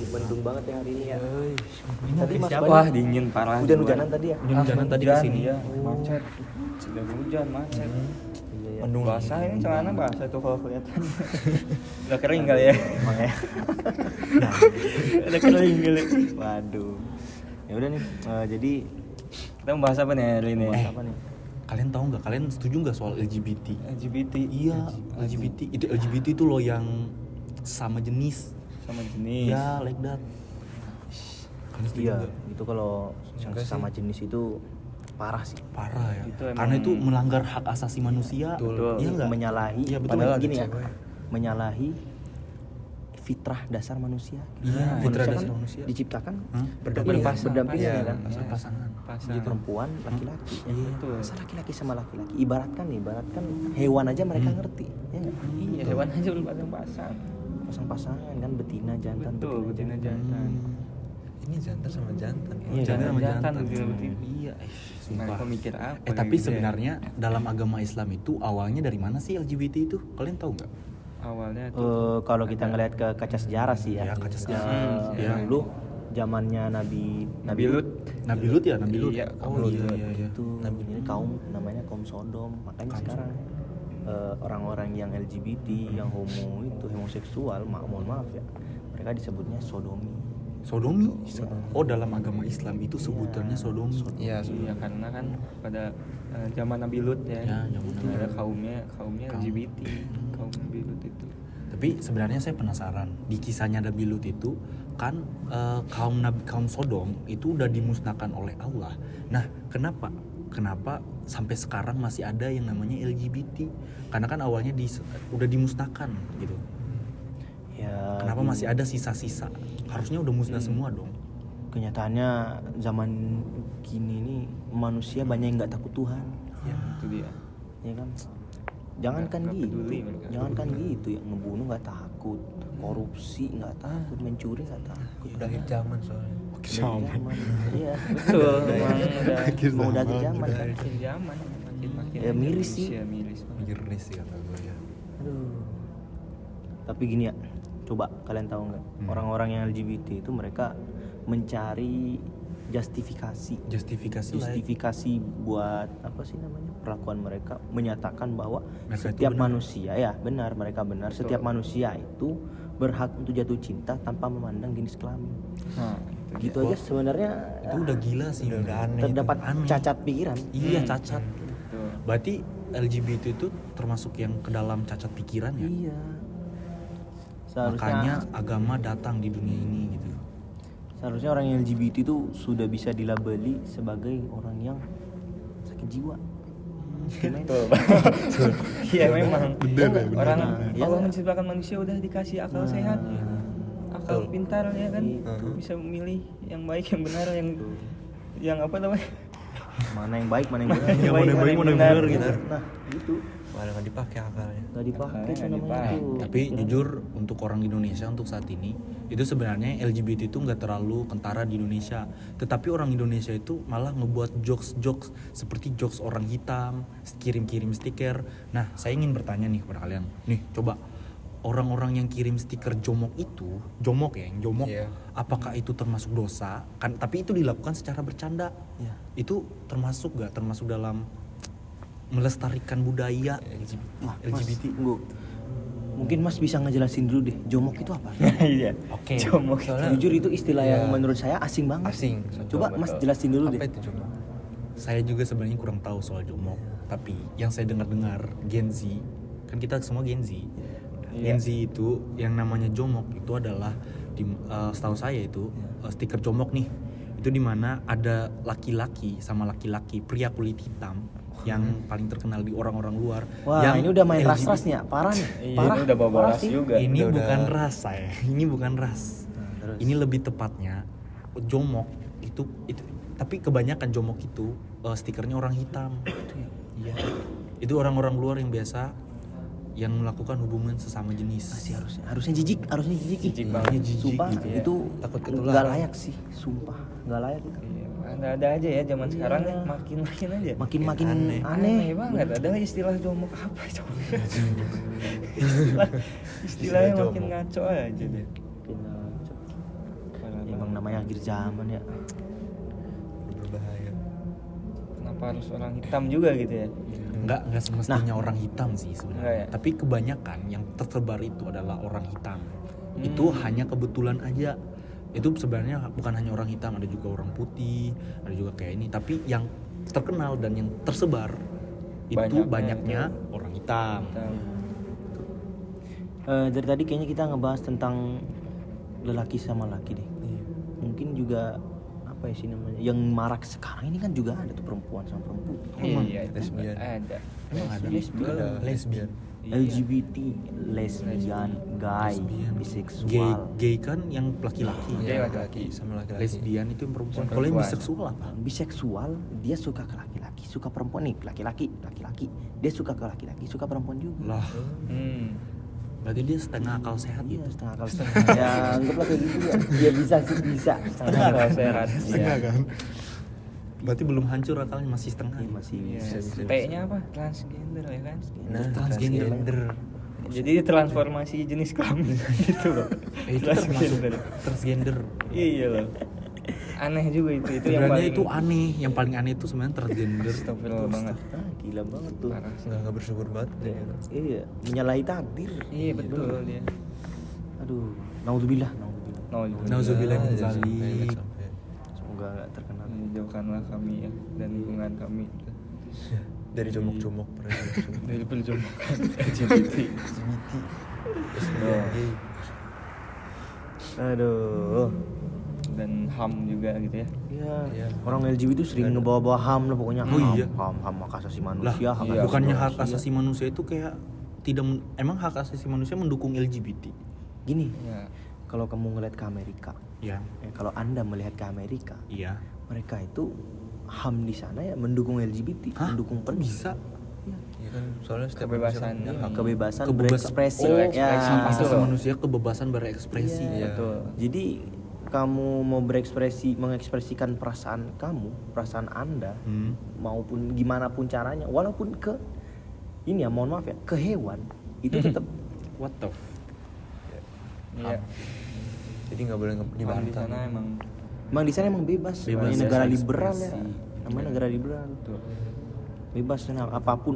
mendung banget ya hari ini ya. Tadi Mas siapa? Bayu, Wah, dingin parah. hujan-hujanan tadi ya. Hujan-hujanan tadi kesini. Ya, macet. Sudah hujan, macet. Iya ya. Mendung Basah ini celana basah tuh kalau kelihatan. Udah kering kali ya. Emang ya. Udah kering kali. Waduh. Ya udah nih, jadi Kita mau bahas apa nih hari ini? bahas apa nih? Kalian tahu nggak? Kalian setuju nggak soal LGBT? LGBT. Iya, LGBT. Itu LGBT itu loh yang sama jenis. Sama jenis. Ya, like that. Kalian setuju Iya, nggak? itu kalau yang Enggak sih. sesama jenis itu parah sih. Parah ya. Itu emang- Karena itu melanggar hak asasi manusia. Betul. Iya nggak? Menyalahi, Iya, betul. padahal Ada gini ya, cewek. menyalahi fitrah dasar manusia. Iya, fitrah dasar kan manusia. diciptakan Berdampingan. berdampingan ya kan. Iya, pasangan. Jadi perempuan, laki-laki. Ya. Iya. Betul. Masa laki-laki sama laki-laki. Ibaratkan hewan aja mereka ngerti. Ya nggak? Iya, hewan aja belum pasang-pasang. Pasang-pasangan kan betina jantan. Betul, betina jantan. Ini jantan sama jantan. Iya, Jantan sama jantan, jantan. betina betina. Iya, sumpah. Mereka mikir apa? Tapi gitu ya? sebenarnya dalam agama Islam itu awalnya dari mana sih LGBT itu? Kalian tahu nggak? awalnya tuh Kalau kita ngelihat ke kaca sejarah sih ya. Ya, kaca sejarah. Ya, Ya. dulu zamannya Nabi Lut. Nabi Lut ya, Nabi Lut. Iya, Oh Lut. iya. itu ini namanya kaum Sodom. Makanya sekarang orang-orang yang LGBT, yang homoseksual, mohon maaf ya, mereka disebutnya sodomi. Sodomi. Oh, dalam agama Islam itu sebutannya sodomi. Iya, Iya, karena kan pada zaman Nabi Lut ya, Ya, zaman itu Nabi ada Lut. kaumnya Kaum. LGBT, kaum Nabi Lut itu. Tapi sebenarnya saya penasaran di kisahnya Nabi Lut itu kan kaum Sodom itu udah dimusnahkan oleh Allah. Nah, kenapa sampai sekarang masih ada yang namanya LGBT? Karena kan awalnya udah dimusnahkan gitu. Ya, Kenapa gini, masih ada sisa-sisa? Harusnya udah musnah semua dong. kenyataannya zaman kini ini manusia banyak yang nggak takut Tuhan. Ya, itu dia. Ya kan? Jangankan Nggak gitu, peduli mereka. jangankan gitu ya, ngebunuh nggak takut, korupsi nggak takut, mencuri nggak takut. udah akhir zaman soalnya. Udah zaman. Iya. Betul, memang udah Mau udah akhir zaman kan. akhir zaman, makin Ya, miris sih. manusia miris banget. Miris sih kata gue ya. Aduh. Tapi gini ya, coba kalian tahu nggak, orang-orang yang LGBT itu mereka mencari justifikasi buat apa sih namanya, perlakuan mereka, menyatakan bahwa Mereka itu setiap benar. manusia ya mereka benar, setiap manusia itu berhak untuk jatuh cinta tanpa memandang jenis kelamin. Nah, itu Gitu aja sebenarnya Itu udah gila sih. Udah aneh. terdapat Aneh. cacat pikiran. Iya, cacat. Betul. Berarti LGBT itu termasuk yang ke dalam cacat pikiran ya? Iya. Makanya agama datang di dunia ini gitu. Seharusnya orang yang LGBT itu sudah bisa dilabeli sebagai orang yang sakit jiwa. Iya memang. Bener ya, bener. Orang Iya. Allah menciptakan manusia udah dikasih akal sehat, akal Betul. pintar ya kan, Itu. bisa memilih yang baik, yang benar, yang apa namanya? Mana yang baik, mana yang benar. Yang mana yang baik, mana yang benar gitu. Nah, gitu. Malah nggak dipakai akalnya. Gak dipakai Akalnya tuh nggak namanya dipakai. tuh. Tapi jujur untuk orang Indonesia untuk saat ini itu sebenarnya LGBT itu nggak terlalu kentara di Indonesia. Tetapi orang Indonesia itu malah ngebuat jokes seperti jokes orang hitam, kirim-kirim stiker. Nah, saya ingin bertanya nih kepada kalian. Nih, coba orang-orang yang kirim stiker jomok itu, yang jomok, Iya. apakah itu termasuk dosa? Kan tapi itu dilakukan secara bercanda. Ya. Itu termasuk dalam melestarikan budaya Wah, LGBT? Mas, mungkin Mas bisa ngejelasin dulu deh, jomok itu apa? Iya. Oke. Jomok. Soalnya Jujur itu istilah yang Iya. menurut saya asing banget. asing. Coba Betul, Mas betul. jelasin dulu Apa deh. itu coba? Saya juga sebenarnya kurang tahu soal jomok, tapi yang saya dengar Gen Z, kan kita semua Gen Z. Iya. Gen Z itu yang namanya jomok itu adalah setahu saya itu stiker jomok nih. Itu dimana ada laki-laki sama laki-laki pria kulit hitam yang paling terkenal di orang-orang luar. Wah, yang ini udah main LGBT. ras-ras nih ya, parah nih. Iya, Parah. ini udah bawa parah ras sih. juga. Ini Udah- bukan ras saya. Ini bukan ras. terus? Ini lebih tepatnya jomok itu tapi kebanyakan jomok itu stikernya orang hitam. Iya. Itu orang-orang luar yang biasa yang melakukan hubungan sesama jenis. Masih harusnya jijik Jijik ih. banget. Sumpah Gitu ya. itu Takut nggak ketularan. layak sih, sumpah nggak layak itu. Iya, ada aja ya zaman sekarang Iya. nih, makin aja. Makin Aneh. aneh banget. Ada istilah jomok apa coba? istilahnya Istilah makin jomok. ngaco aja deh. Emang namanya akhir zaman ya. Berbahaya. Kenapa harus orang hitam juga gitu ya? Enggak semestinya orang hitam sih sebenarnya. Enggak ya? Tapi kebanyakan yang tersebar itu adalah orang hitam. Itu hanya kebetulan aja. Itu sebenarnya bukan hanya orang hitam, ada juga orang putih, ada juga kayak ini. Tapi yang terkenal dan yang tersebar itu banyaknya orang hitam. Dari tadi kayaknya kita ngebahas tentang lelaki sama laki deh. Mungkin juga apa ya sih namanya? Yang marak sekarang ini kan juga ada tuh perempuan sama perempuan. Iya, lesbian. ada. Emang ada? Lesbian. LGBT, lesbian, gay, biseksual. Gay kan yang laki-laki. Iya, laki-laki sama laki-laki. Lesbian itu yang perempuan. Yang Kalau yang perempuan. biseksual apa? Biseksual dia suka ke laki-laki, suka perempuan nih, laki-laki. Dia suka ke laki-laki, suka perempuan juga. Lah, berarti dia setengah akal sehat Iya, gitu. setengah akal setengah. Ya, anggaplah kayak gitu ya. Ya bisa sih, bisa. Setengah akal sehat. Setengah kan? Berarti belum hancur akalnya, masih setengah. Iya, masih Iya. bisa. T-nya apa? Transgender ya kan? Nah, Transgender. Jadi transformasi jenis kelamin gitu loh. Itu termasuk transgender. Iya loh. Aneh juga itu yang Sebenarnya paling itu aneh. Yang paling aneh itu sebenarnya transgender. Astagfirullah banget. Gila banget tuh. Parah sih. nggak bersyukur banget deh. Iya, menyalahi takdir. Iya betul dia. Aduh, naudzubillah. Nauzubillah min Jangan dzalik. sampai, sampai. Semoga nggak terkena. Jauhkanlah kami ya dan lingkungan kami Dari jomok-jomok dari perjomokan LGBT. Lesbian, gay. Aduh. Dan HAM juga gitu ya. Iya. Orang LGBT itu sering ngebawa-bawa HAM lah pokoknya. Oh, iya. HAM hak asasi Lah, manusia. hak asasi bukannya hak manusia. asasi manusia itu kayak tidak emang hak asasi manusia mendukung LGBT? Gini, Ya. kalau kamu ngeliat ke Amerika, Ya, kalau Anda melihat ke Amerika, iya. mereka itu HAM di sana ya mendukung LGBT, Hah? mendukung Kok bisa? Iya kan soalnya setiap Kebebasan manusia punya hak. kebebasan Kebebasan- berekspresi. Oh, ya. hak Itu asasi loh. manusia kebebasan berekspresi. Iya. Betul. Jadi kamu mau mengekspresikan perasaan kamu, perasaan Anda, maupun gimana pun caranya, walaupun ke ini ya, mohon maaf ya, ke hewan itu tetap What the? Iya. Jadi nggak boleh HAM di dibantah. sana emang emang di sana emang bebas, Bebas namanya negara berekspresi. liberal ya, namanya negara liberal. Bebas nah,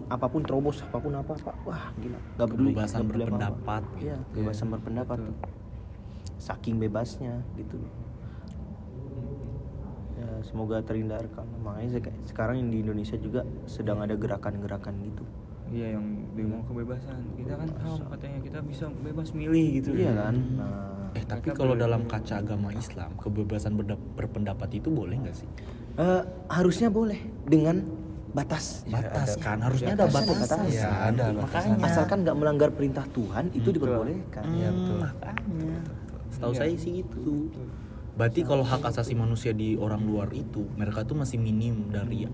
apapun terobos, apapun apa, wah gila, nggak peduli. Kebebasan nggak peduli apa-apa. berpendapat. Iya, kebebasan berpendapat. Saking bebasnya gitu. Ya, semoga terhindarkan. Makanya sekarang di Indonesia juga sedang ada gerakan-gerakan gitu. iya yang demo kebebasan. Kita kan HAM katanya kita bisa bebas milih gitu. Iya kan? Nah, Tapi Mereka kalau boleh- dalam kaca agama Islam, kebebasan berpendapat itu boleh nggak sih? harusnya boleh dengan batas. Batas ada. kan, harusnya Ya, ada harusnya ada batas. batas. Iya, ada Makanya. Asalkan nggak melanggar perintah Tuhan itu diperbolehkan. Iya, betul. Makanya. Setahu Iya. saya sih gitu. Berarti kalau hak asasi manusia di orang luar itu, mereka tuh masih minim dari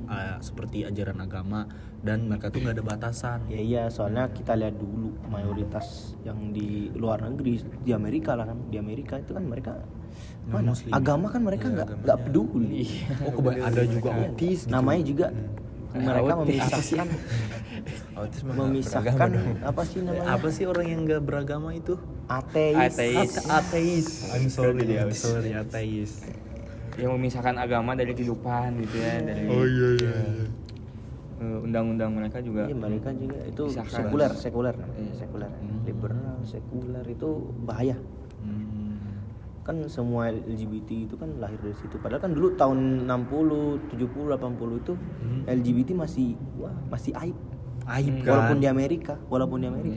seperti ajaran agama dan mereka tuh nggak ada batasan. Ya iya, soalnya kita lihat dulu mayoritas yang di luar negeri, di Amerika lah kan, di Amerika itu kan mereka mana? Muslim. Agama kan mereka Iya, nggak agamanya. peduli. Oh, ada juga autis gitu. Namanya juga mereka Autis. memisahkan Autis mah nggak memisahkan beragama dong. apa sih namanya? Apa sih orang yang nggak beragama itu? Ateis. Ateis. I'm sorry, Dia ateis. Yang memisahkan agama dari kehidupan gitu ya, dari iya. undang-undang mereka juga. Iya, mereka juga itu Pisahkan. sekuler namanya. Iya. Sekuler. Liberal, sekuler itu bahaya. Kan semua LGBT itu kan lahir dari situ. Padahal kan dulu tahun 60, 70, 80 itu LGBT masih aib. Aib kan. Walaupun di Amerika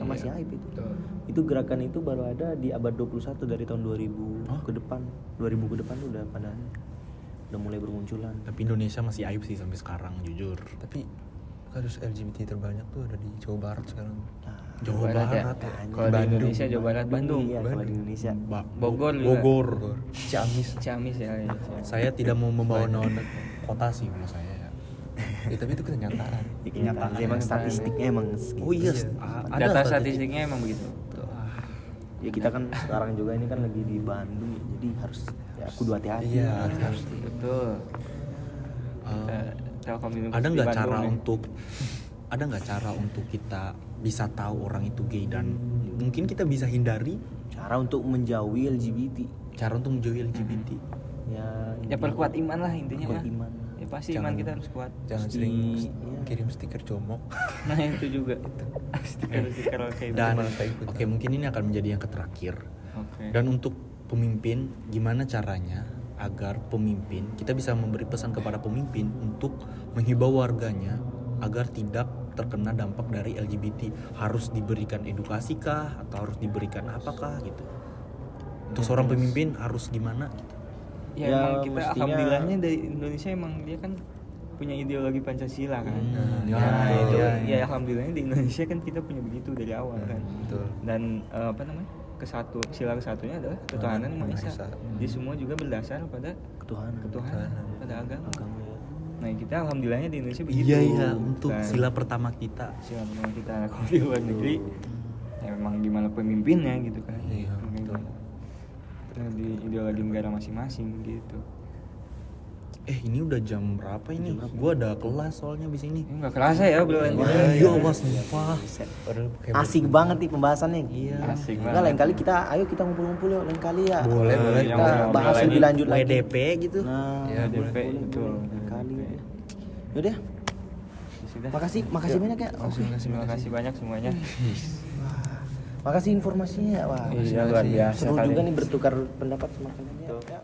masih aib itu. Betul. Itu gerakan itu baru ada di abad 21 dari tahun 2000 ke depan. 2000 ke depan udah mulai bermunculan. Tapi Indonesia masih aib sih sampai sekarang, jujur. Tapi kasus LGBT terbanyak tuh ada di Jawa Barat sekarang. Jawa Barat ya? Barat ya. Kalau di Indonesia Jawa Barat, Bandung. Iya, kalau di Indonesia. Bogor juga. Bogor. Ciamis. Ciamis ya. Ciamis. Saya tidak mau membawa nama kota sih kalau saya ya. Ya, tapi itu kenyataan. Ya, kenyataan sih, emang statistiknya emang Oh iya, segitu. ada Data statistiknya emang begitu. Ya kita kan sekarang juga ini kan lagi di Bandung, jadi harus ya kudu hati-hati. Iya, Harus betul. Telkom University Ada nggak Bandung cara nih. ada nggak cara untuk kita bisa tahu orang itu gay dan mungkin kita bisa hindari Cara untuk menjauhi LGBT. cara untuk menjauhi LGBT. Ya perkuat iman lah intinya Perkuat lah. iman. Ya pasti Jangan- iman kita harus kuat. Jangan Pasti, sering iya. kirim stiker comok. Nah itu juga stiker kayak Dan malah tak ikutan. oke, mungkin ini akan menjadi yang terakhir. Oke. Dan untuk pemimpin, gimana caranya agar pemimpin, kita bisa memberi pesan kepada pemimpin untuk menghimbau warganya agar tidak terkena dampak dari LGBT. Harus diberikan edukasi kah atau harus diberikan apakah gitu. Untuk seorang pemimpin harus gimana gitu. Ya, Ya, emang kita mestinya- alhamdulillahnya dari Indonesia emang dia kan punya ideologi Pancasila kan. ya, Nah, itu ya, ya alhamdulillahnya di Indonesia kan kita punya begitu dari awal kan. Betul. Dan sila kesatunya adalah ketuhanan yang Maha Esa. Maha Esa. Jadi semua juga berdasar pada Ketuhanan. ketuhanan, pada agama. Agama ya. Nah, kita alhamdulillahnya di Indonesia begitu. Iya iya, untuk Dan sila pertama kita. sila pertama kita kalau di luar negeri ya memang gimana pemimpinnya gitu kan. Iya, Mungkin betul. di ideologi negara masing-masing gitu. Ini udah jam berapa ini? Gua ada kelas soalnya abis ini. Enggak kerasa ya obrolan kita. Iya, wah sumpah. Asik banget nih pembahasannya. Iya. Asik Enggak, banget. lain kali kita kita ngumpul-ngumpul yuk lain kali ya. Boleh, boleh. Kita Ngobrol-ngobrol bahas lagi. lebih lanjut lagi. WDP gitu. Nah, Ya, DP itu. lain kali. Yaudah, Sudah. makasih banyak ya. Oke. Terima kasih banyak semuanya. Makasih informasinya ya. Wah, Iya, luar biasa seru kali. juga nih bertukar pendapat sama kalian ya.